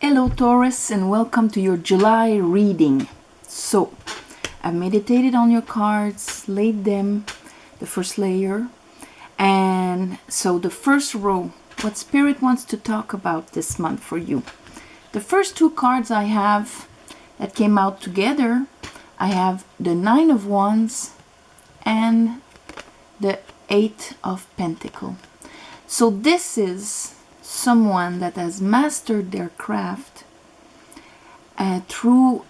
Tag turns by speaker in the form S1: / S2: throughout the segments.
S1: Hello Taurus, and welcome to your July reading. So, I've meditated on your cards, laid them, the first layer, and so the first row, what Spirit wants to talk about this month for you. The first two cards I have that came out together, I have the Nine of Wands and the Eight of Pentacles. So this is someone that has mastered their craft through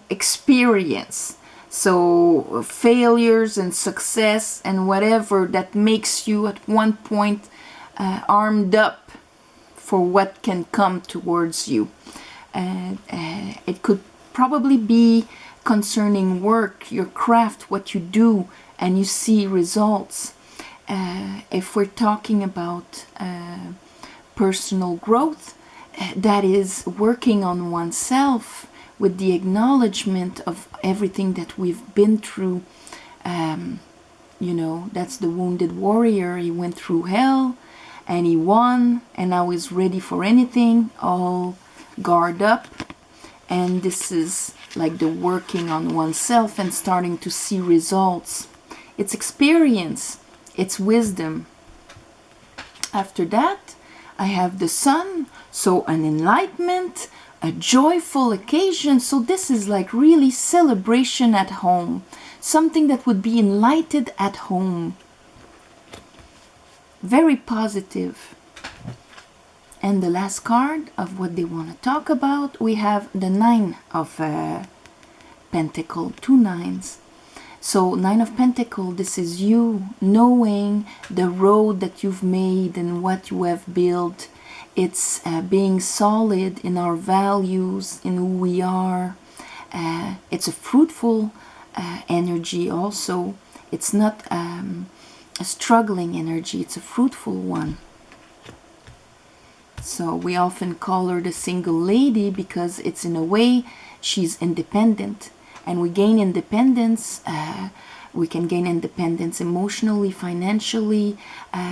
S1: experience, so failures and success and whatever that makes you at one point armed up for what can come towards you. It could probably be concerning work, your craft, what you do, and you see results. If we're talking about personal growth, that is working on oneself with the acknowledgement of everything that we've been through. That's the wounded warrior. He went through hell and he won, and now he's ready for anything, all guard up. And this is like the working on oneself and starting to see results. It's experience. It's wisdom. After that, I have the Sun, so an enlightenment, a joyful occasion. So this is like really celebration at home, something that would be enlightened at home. Very positive. And the last card of what they want to talk about, we have the Nine of Pentacles, two nines. So Nine of Pentacles, this is you knowing the road that you've made and what you have built. It's being solid in our values, in who we are. It's a fruitful energy also. It's not a struggling energy, it's a fruitful one. So we often call her the single lady because it's in a way she's independent. And we gain independence, we can gain independence emotionally, financially,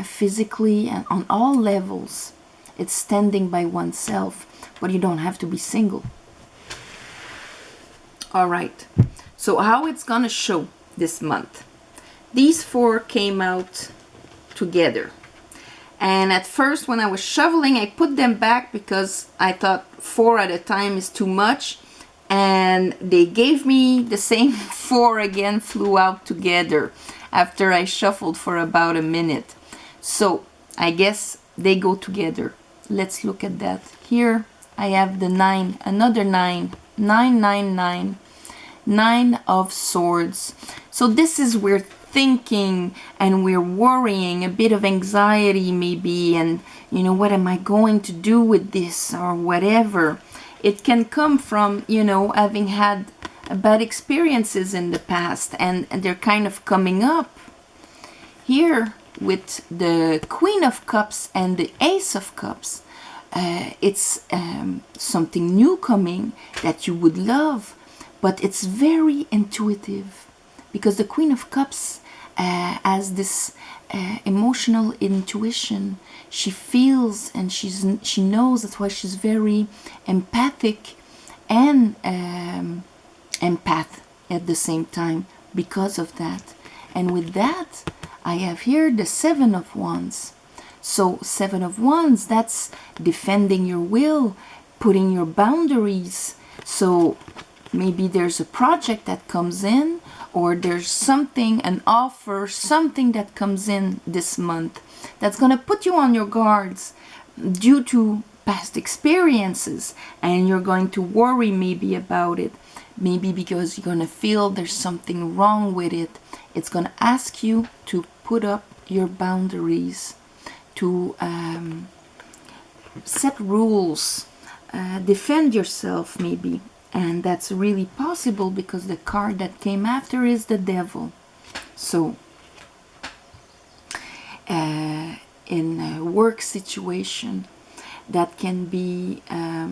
S1: physically, and on all levels. It's standing by oneself, but you don't have to be single. All right, so how it's gonna show this month. These four came out together. And at first when I was shoveling, I put them back because I thought 4 at a time is too much. And they gave me the same 4 again, flew out together after I shuffled for about a minute. So I guess they go together. Let's look at that. Here I have the 9, another 9, 999, 9 of Swords. So this is we're thinking and we're worrying, a bit of anxiety maybe, and what am I going to do with this or whatever. It can come from, having had bad experiences in the past, and they're kind of coming up. Here, with the Queen of Cups and the Ace of Cups, it's something new coming that you would love, but it's very intuitive, because the Queen of Cups has this emotional intuition. She feels and she knows. That's why she's very empathic and empath at the same time, because of that. And with that, I have here the Seven of Wands. So Seven of Wands, that's defending your will, putting your boundaries. So maybe there's a project that comes in, or there's something, an offer, something that comes in this month that's going to put you on your guards due to past experiences, and you're going to worry maybe about it, maybe because you're going to feel there's something wrong with it. It's going to ask you to put up your boundaries, to set rules, defend yourself maybe. And that's really possible because the card that came after is the Devil. So in a work situation, that can be a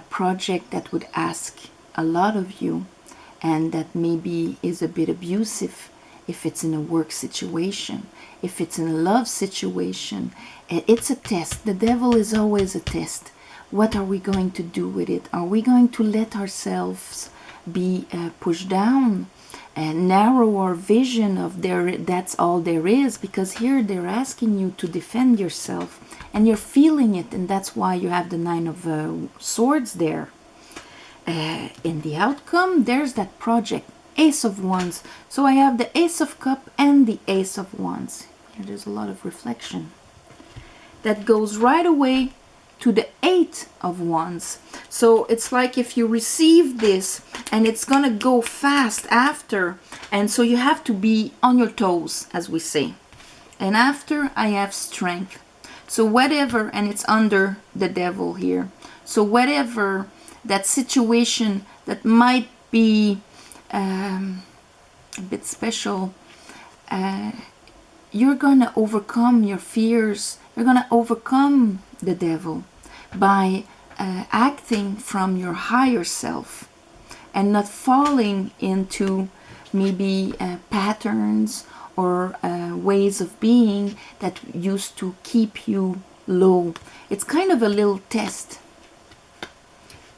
S1: project that would ask a lot of you, and that maybe is a bit abusive if it's in a work situation, if it's in a love situation. It's a test. The devil is always a test. What are we going to do with it? Are we going to let ourselves be pushed down and narrow our vision of that's all there is? Because here they're asking you to defend yourself, and you're feeling it, and that's why you have the Nine of Swords there. In the outcome, there's that project, Ace of Wands. So I have the Ace of Cups and the Ace of Wands. Here there's a lot of reflection. That goes right away to the Eight of Wands. So it's like if you receive this, and it's gonna go fast after, and so you have to be on your toes, as we say. And after, I have strength. So whatever, and it's under the devil here. So whatever that situation that might be a bit special, you're gonna overcome your fears. You're gonna overcome the devil by acting from your higher self and not falling into maybe patterns or ways of being that used to keep you low. It's kind of a little test.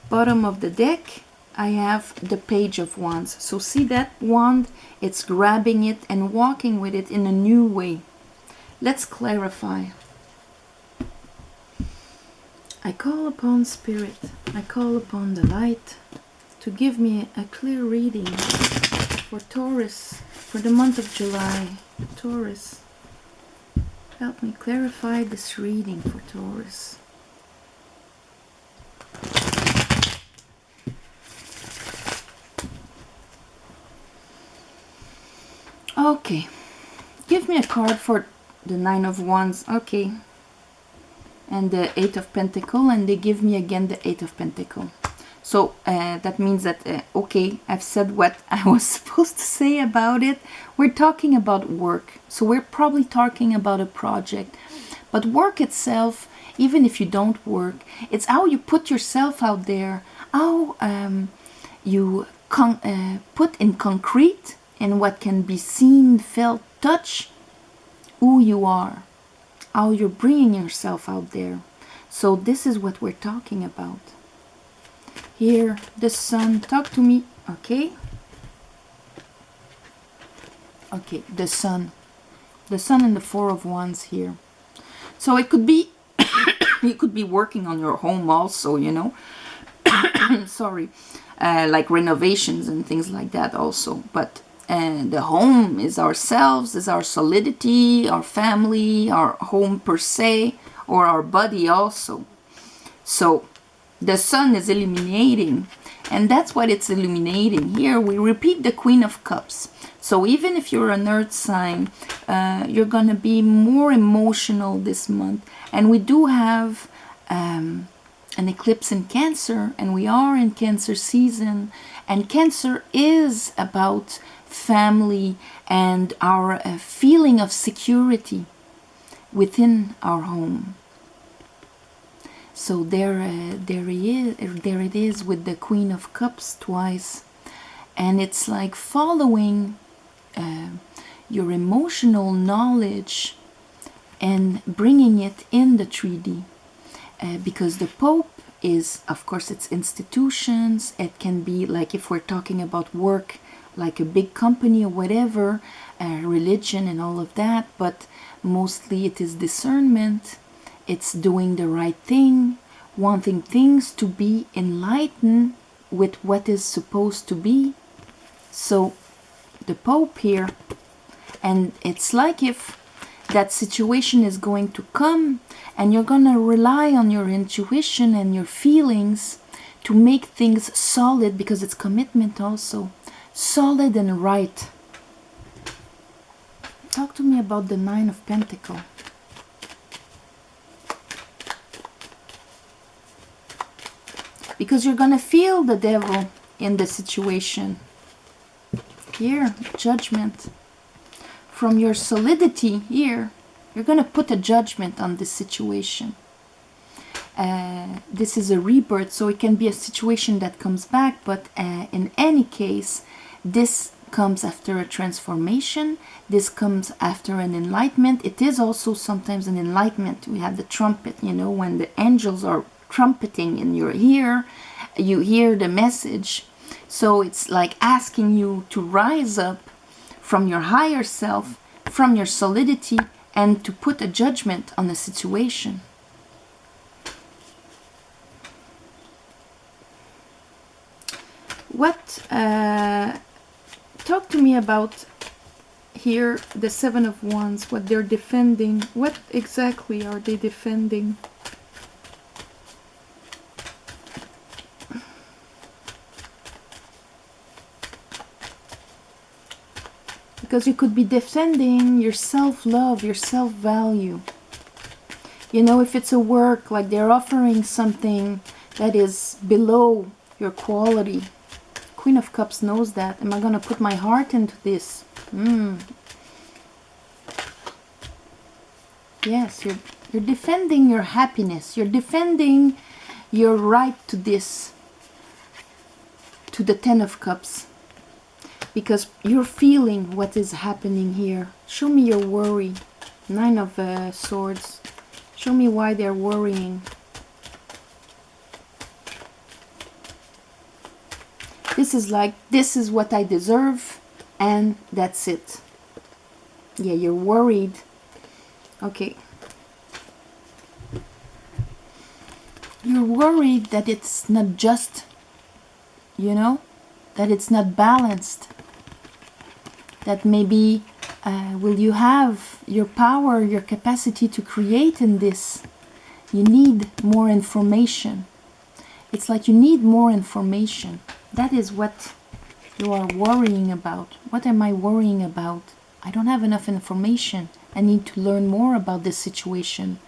S1: Bottom of the deck, I have the Page of Wands. So see that wand? It's grabbing it and walking with it in a new way. Let's clarify. I call upon Spirit, I call upon the light to give me a clear reading for Taurus for the month of July. Taurus, help me clarify this reading for Taurus. Okay, give me a card for the Nine of Wands. Okay, and the Eight of Pentacles, and they give me again the Eight of Pentacles. So that means that, okay, I've said what I was supposed to say about it. We're talking about work. So we're probably talking about a project. But work itself, even if you don't work, it's how you put yourself out there, how you put in concrete, in what can be seen, felt, touched, who you are, how you're bringing yourself out there. So this is what we're talking about. Here, the Sun, talk to me, okay? Okay, the Sun. The Sun and the Four of Wands here. So it could be, you could be working on your home also, you know. Sorry. Like renovations and things like that also. But the home is ourselves, is our solidity, our family, our home per se, or our body also. So the Sun is illuminating, and that's what it's illuminating. Here we repeat the Queen of Cups. So even if you're an earth sign, you're going to be more emotional this month. And we do have an eclipse in Cancer, and we are in Cancer season. And Cancer is about family and our feeling of security within our home. So there it is with the Queen of Cups twice, and it's like following your emotional knowledge and bringing it in the 3D, because the Pope is, of course, it's institutions. It can be like, if we're talking about work, like a big company or whatever, religion and all of that, but mostly it is discernment. It's doing the right thing, wanting things to be enlightened with what is supposed to be. So the Pope here, and it's like if that situation is going to come, and you're going to rely on your intuition and your feelings to make things solid, because it's commitment also. Solid and right. Talk to me about the Nine of Pentacles. Because you're going to feel the devil in the situation. Here, Judgment. From your solidity here, you're going to put a judgment on this situation. This is a rebirth, so it can be a situation that comes back, but in any case, this comes after a transformation. This comes after an enlightenment. It is also sometimes an enlightenment. We have the trumpet, you know, when the angels are trumpeting in your ear, you hear the message. So it's like asking you to rise up from your higher self, from your solidity, and to put a judgment on the situation. What, talk to me about here, the Seven of Wands, what they're defending. What exactly are they defending? Because you could be defending your self-love, your self-value. You know, if it's a work, like they're offering something that is below your quality. Queen of Cups knows that. Am I going to put my heart into this? Yes, you're defending your happiness. You're defending your right to this, to the Ten of Cups. Because you're feeling what is happening here. Show me your worry. Nine of Swords. Show me why they're worrying. This is like, this is what I deserve, and that's it. Yeah, you're worried. Okay. You're worried that it's not just, you know, that it's not balanced. That maybe will you have your power, your capacity to create in this? You need more information. It's like you need more information. That is what you are worrying about. What am I worrying about? I don't have enough information. I need to learn more about this situation.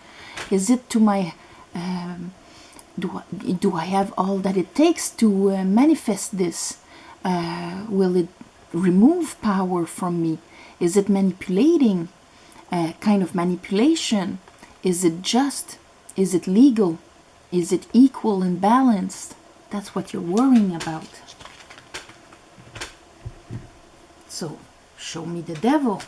S1: Is it to my... do I have all that it takes to manifest this? Will it remove power from me? Is it manipulating? Kind of manipulation? Is it just? Is it legal? Is it equal and balanced? That's what you're worrying about. So, show me the devil.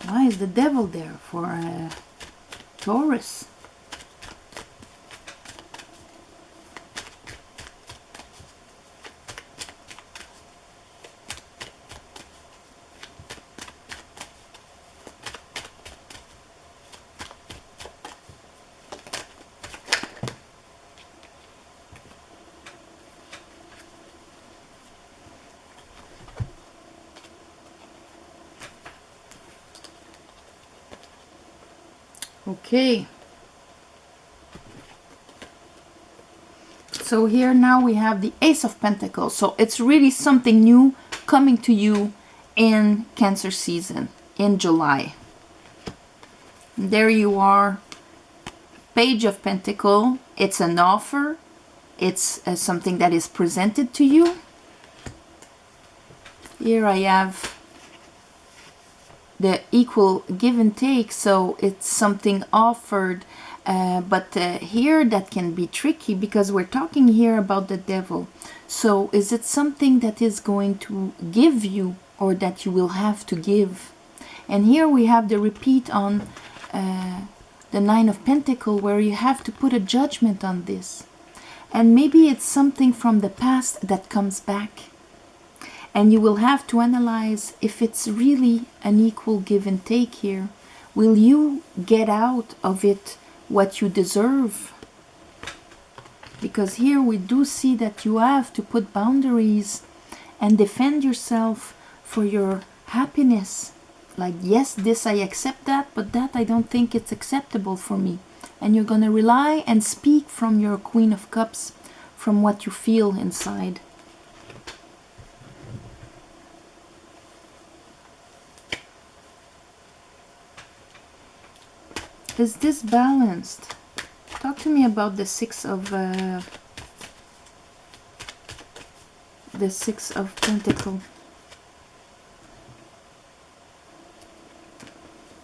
S1: Why is the devil there for Taurus? Okay. So here now we have the Ace of Pentacles. So it's really something new coming to you in Cancer season, in July. There you are. Page of Pentacles. It's an offer. It's something that is presented to you. Here I have the equal give and take, so it's something offered, but here that can be tricky because we're talking here about the devil. So is it something that is going to give you or that you will have to give? And here we have the repeat on the Nine of Pentacles, where you have to put a judgment on this. And maybe it's something from the past that comes back. And you will have to analyze if it's really an equal give and take here. Will you get out of it what you deserve? Because here we do see that you have to put boundaries and defend yourself for your happiness. Like, yes, this I accept that, but that I don't think it's acceptable for me. And you're going to rely and speak from your Queen of Cups, from what you feel inside. Is this balanced? Talk to me about the Six of Pentacles.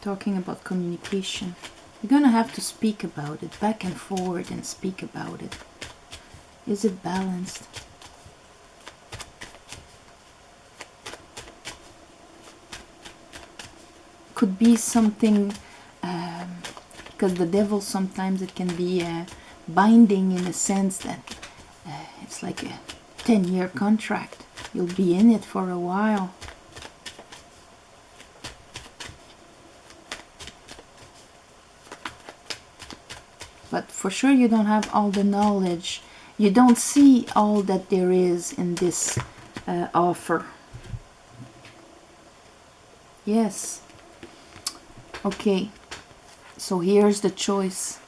S1: Talking about communication. You're gonna have to speak about it, back and forward, and speak about it. Is it balanced? could be something, because the devil sometimes it can be binding in a sense that it's like a 10-year contract. You'll be in it for a while. But for sure you don't have all the knowledge. You don't see all that there is in this offer. Yes. Okay. So here's the choice.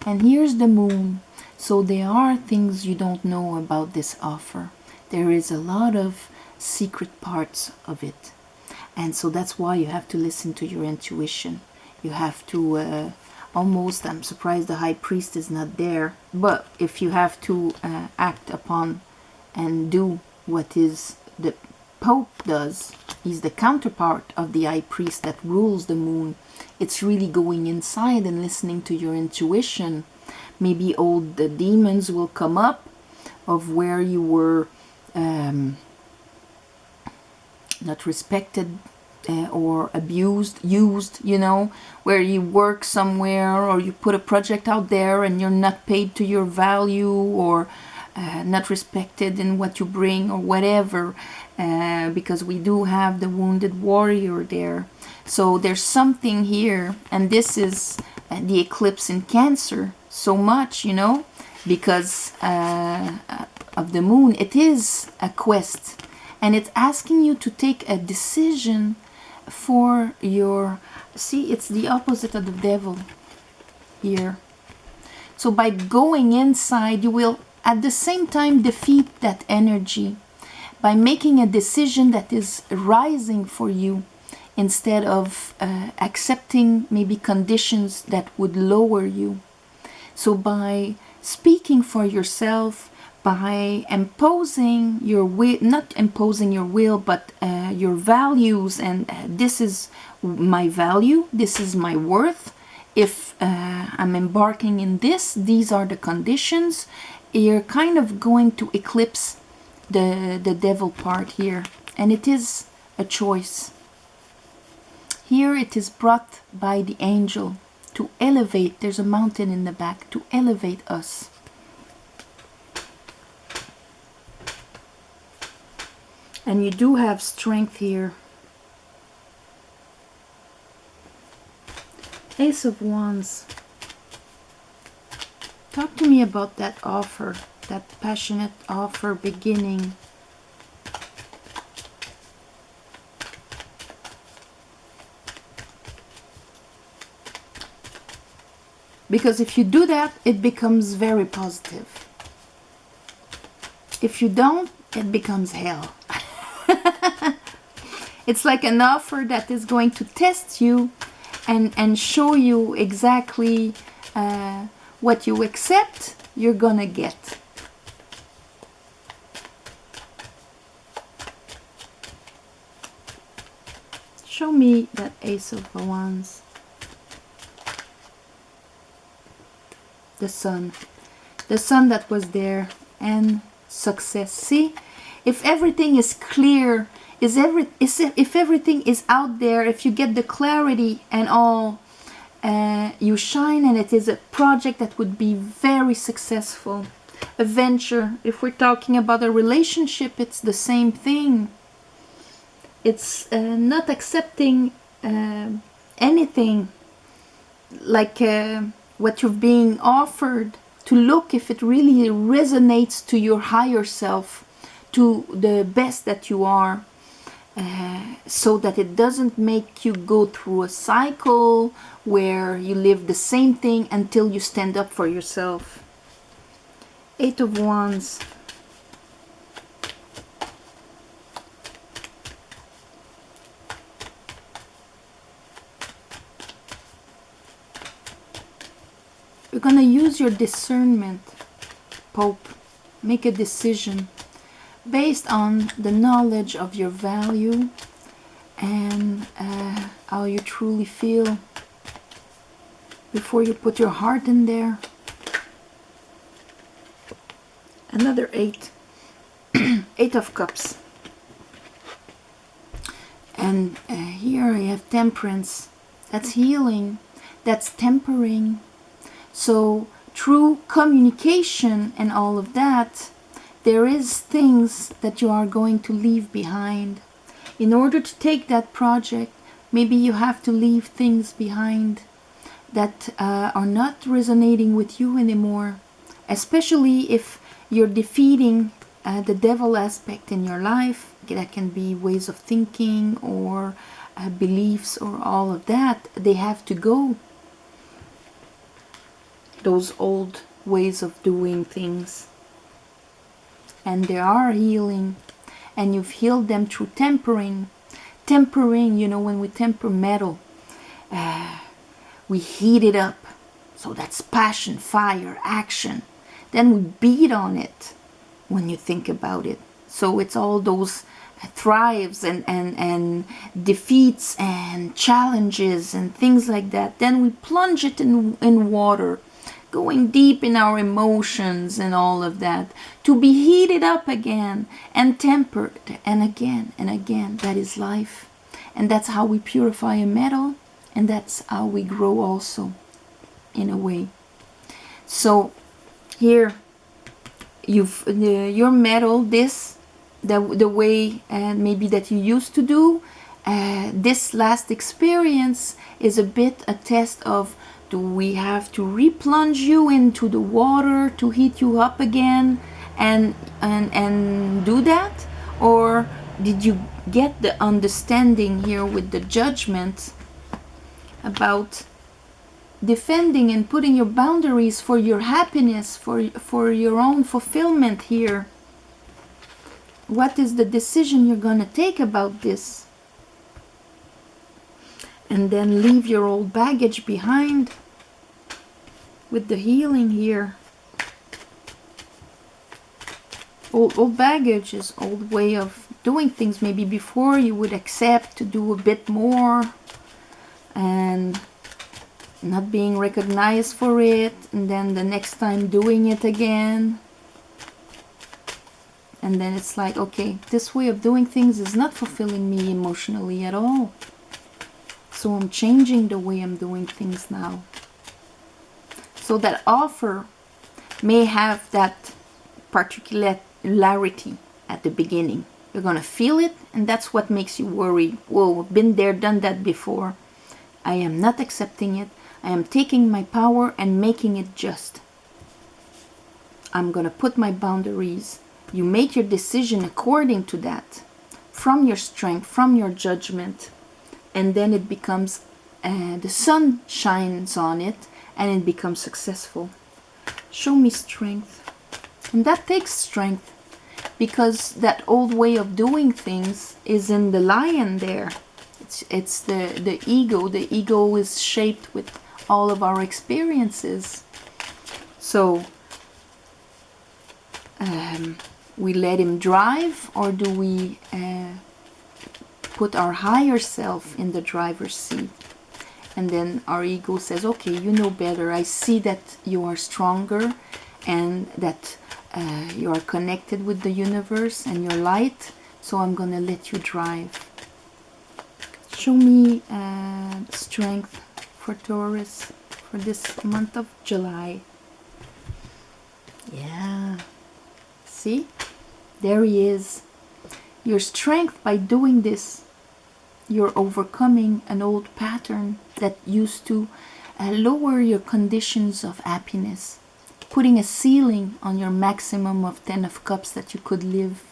S1: And here's the moon. So there are things you don't know about this offer. There is a lot of secret parts of it. And so that's why you have to listen to your intuition. You have to almost, I'm surprised the high priest is not there, but if you have to act upon and do what is the Pope does, he's the counterpart of the high priest that rules the moon. It's really going inside and listening to your intuition. Maybe old demons will come up of where you were not respected or abused, used, you know, where you work somewhere or you put a project out there and you're not paid to your value or not respected in what you bring or whatever, because we do have the wounded warrior there. So there's something here, and this is the eclipse in Cancer so much, you know, because of the moon. It is a quest, and it's asking you to take a decision for your, see, it's the opposite of the devil here. So by going inside, you will at the same time defeat that energy by making a decision that is rising for you instead of accepting maybe conditions that would lower you. So by speaking for yourself, by imposing your will, not imposing your will, but your values, and this is my value, this is my worth. If I'm embarking in this, these are the conditions. You're kind of going to eclipse the devil part here, and it is a choice. Here it is brought by the angel to elevate. There's a mountain in the back to elevate us. And you do have strength here. Ace of Wands. Talk to me about that offer, that passionate offer beginning. Because if you do that, it becomes very positive. If you don't, it becomes hell. It's like an offer that is going to test you and show you exactly what you accept, you're gonna get. Show me that Ace of Wands. The sun. The sun that was there, and success. See? If everything is clear, if everything is out there, if you get the clarity and all, you shine, and it is a project that would be very successful. A venture, if we're talking about a relationship, it's the same thing. It's not accepting anything like what you're being offered, to look if it really resonates to your higher self, to the best that you are, so that it doesn't make you go through a cycle where you live the same thing until you stand up for yourself. Eight of Wands. You're going to use your discernment, Pope. Make a decision based on the knowledge of your value and how you truly feel before you put your heart in there. Another 8. 8 of Cups. And here I have temperance. That's healing. That's tempering. So through communication and all of that, there is things that you are going to leave behind. In order to take that project, maybe you have to leave things behind that are not resonating with you anymore. Especially if you're defeating the devil aspect in your life. That can be ways of thinking or beliefs or all of that. They have to go. Those old ways of doing things. And they are healing. And you've healed them through tempering. Tempering, you know, when we temper metal, we heat it up. So that's passion, fire, action. Then we beat on it when you think about it. So it's all those thrives and defeats and challenges and things like that. Then we plunge it in water, going deep in our emotions and all of that, to be heated up again and tempered and again and again. That is life. And that's how we purify a metal, and that's how we grow also, in a way. So here, your metal, the way maybe that you used to do, this last experience is a bit a test of, do we have to replunge you into the water to heat you up again and do that? Or did you get the understanding here with the judgment about defending and putting your boundaries for your happiness, for your own fulfillment here? What is the decision you're going to take about this? And then leave your old baggage behind with the healing here. Old baggage is old way of doing things. Maybe before you would accept to do a bit more and not being recognized for it, and then the next time doing it again. And then it's like, okay, this way of doing things is not fulfilling me emotionally at all. So I'm changing the way I'm doing things now. So that offer may have that particularity at the beginning. You're going to feel it, and that's what makes you worry. Whoa, been there, done that before. I am not accepting it. I am taking my power and making it just. I'm going to put my boundaries. You make your decision according to that, from your strength, from your judgment, and then it becomes, the sun shines on it, and it becomes successful. Show me strength. And that takes strength, because that old way of doing things is in the lion there. It's the ego. The ego is shaped with all of our experiences. So we let him drive, or do we put our higher self in the driver's seat? And then our ego says, okay, you know better. I see that you are stronger and that you are connected with the universe and your light, so I'm going to let you drive. Show me strength for Taurus for this month of July. Yeah. See? There he is. Your strength by doing this. You're overcoming an old pattern that used to lower your conditions of happiness. Putting a ceiling on your maximum of 10 of cups that you could live.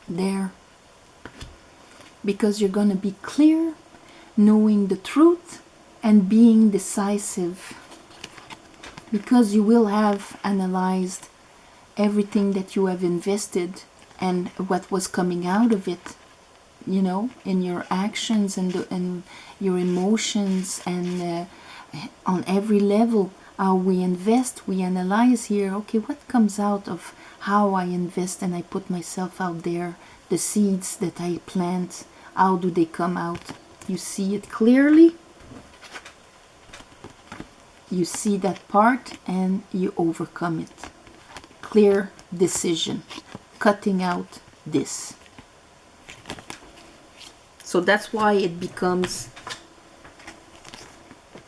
S1: There. Because you're going to be clear, knowing the truth, and being decisive. Because you will have analyzed everything that you have invested and what was coming out of it, you know, in your actions and your emotions, and on every level, how we invest, we analyze here, okay, what comes out of how I invest and I put myself out there, the seeds that I plant, how do they come out? You see it clearly. You see that part and you overcome it. Clear decision. Cutting out this. So that's why it becomes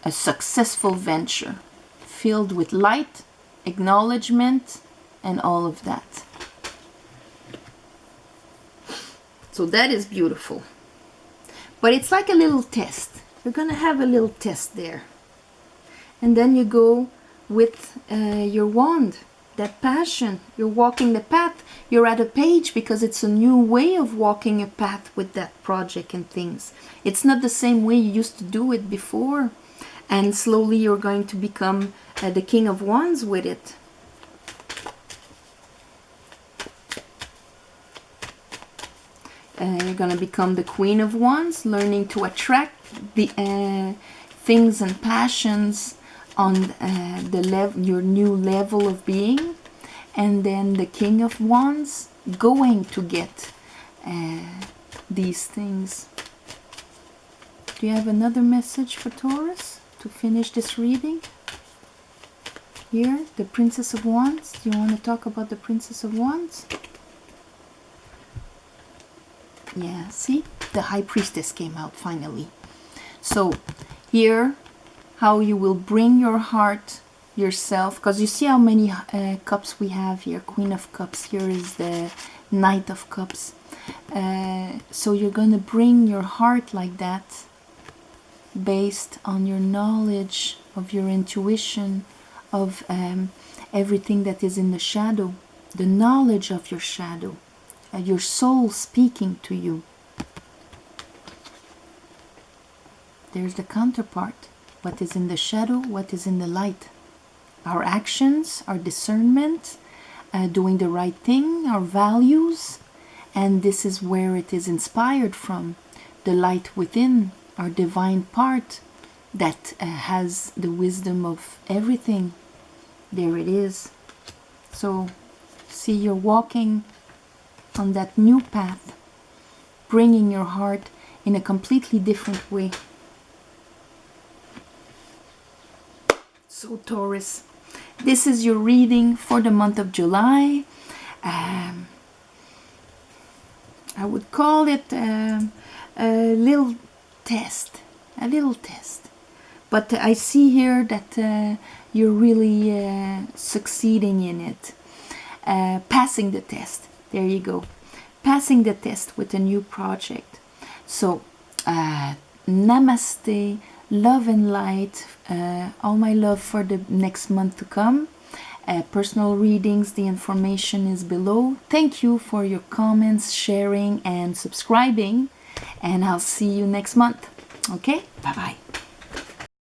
S1: a successful venture filled with light, acknowledgement, and all of that. So that is beautiful. But it's like a little test. You're going to have a little test there. And then you go with your wand, that passion. You're walking the path. You're at a page because it's a new way of walking a path with that project and things. It's not the same way you used to do it before. And slowly you're going to become the King of Wands with it. You're going to become the Queen of Wands, learning to attract the things and passions on your new level of being. And then the King of Wands, going to get these things. Do you have another message for Taurus to finish this reading? Here, the Princess of Wands. Do you want to talk about the Princess of Wands? Yeah, see? The High Priestess came out finally. So, here, how you will bring your heart yourself, because you see how many cups we have here. Queen of Cups. Here is the Knight of Cups. So you're going to bring your heart like that, based on your knowledge of your intuition, of everything that is in the shadow, the knowledge of your shadow, your soul speaking to you. There's the counterpart. What is in the shadow, what is in the light. Our actions, our discernment, doing the right thing, our values, and this is where it is inspired from. The light within, our divine part that has the wisdom of everything. There it is. So, see, you're walking on that new path, bringing your heart in a completely different way. So, Taurus, this is your reading for the month of July. I would call it a little test. But I see here that you're really succeeding in it. Passing the test. There you go. Passing the test with a new project. So, namaste, love and light, all my love for the next month to come. Personal readings, the information is below. Thank you for your comments, sharing, and subscribing. And I'll see you next month. Okay? Bye-bye.